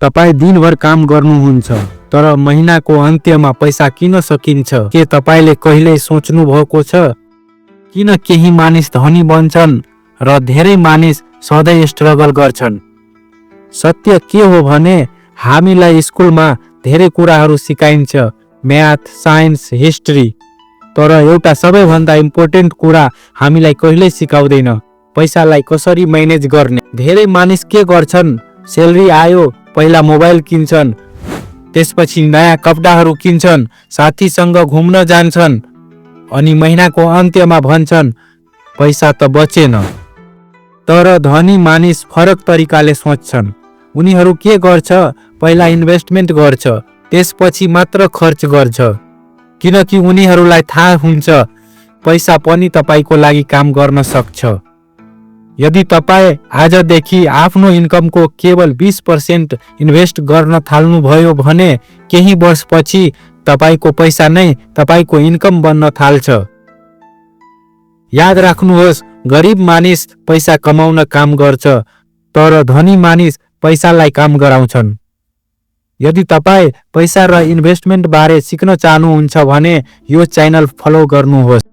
तपाई दिनभर काम गर्नुहुन्छ तर महिनाको अन्त्यमा पैसा किन सकिन्छ? के तपाईले कहिले सोच्नु भएको छ किन केही मानिस धनी बन्छन् र धेरै मानिस सधैँ स्ट्रगल गर्छन्? सत्य के हो भने हामीलाई स्कुलमा धेरै कुराहरू सिकाइन्छ, म्याथ, साइन्स, हिस्ट्री, तर एउटा सबैभन्दा इम्पोर्टेन्ट कुरा हामीलाई कहिल्यै सिकाउँदैन, पैसालाई कसरी म्यानेज गर्ने। धेरै मानिस के गर्छन्, सेलरी आयो पहिला मोबाइल किन्छन्, त्यसपछि नयाँ कपडाहरू किन्छन्, साथीसँग घुम्न जान्छन्, अनि महिनाको अन्त्यमा भन्छन् पैसा त बचेन। तर धनी मानिस फरक तरिकाले सोच्छन्। उनीहरू के गर्छ, पहिला इन्भेस्टमेन्ट गर्छ, त्यसपछि मात्र खर्च गर्छ, किनकि उनीहरूलाई थाहा हुन्छ पैसा पनि तपाईको लागि काम गर्न सक्छ। यदि तपाईँ आजदेखि आफ्नो इन्कमको केवल 20% इन्भेस्ट गर्न थाल्नुभयो भने केही वर्षपछि तपाईको पैसा नै तपाईको इन्कम बन्न थाल्छ। याद राख्नुहोस्, गरिब मानिस पैसा कमाउन काम गर्छ तर धनी मानिस पैसालाई काम गराउँछन्। यदि तपाईँ पैसा र इन्भेस्टमेन्ट बारे सिक्न चाहनुहुन्छ भने यो च्यानल फलो गर्नुहोस्।